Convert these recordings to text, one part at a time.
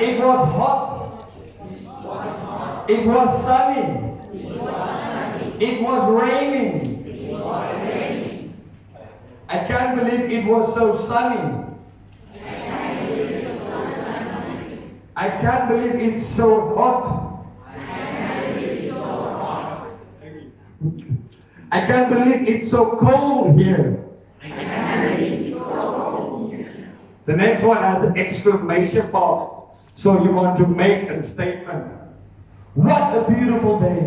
It was hot. It was sunny. It was raining. I can't believe it was so sunny. I can't believe it's so hot. I can't believe it's so cold here. The next one has an exclamation mark. So you want to make a statement. What a beautiful day.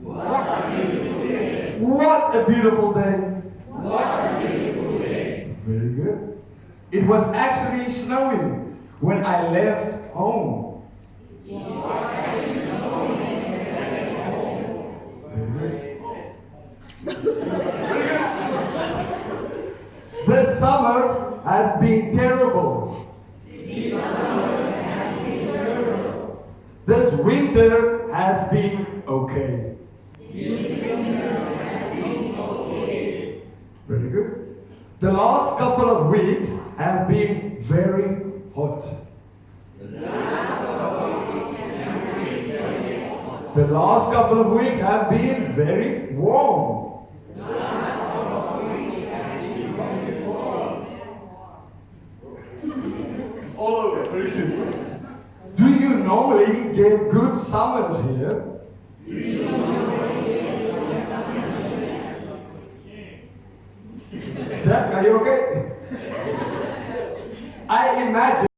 What a beautiful day. What a beautiful day. What a beautiful day. Very good. It was actually snowing when I left home. It was actually snowing when I left home. Very good. This summer has been terrible. This summer has been terrible. This winter has been okay. This winter has been okay. Very good. The last couple of weeks have been very hot. The last couple of weeks have been very warm. All over. Do you normally get good summers here? Jack, are you okay? I imagine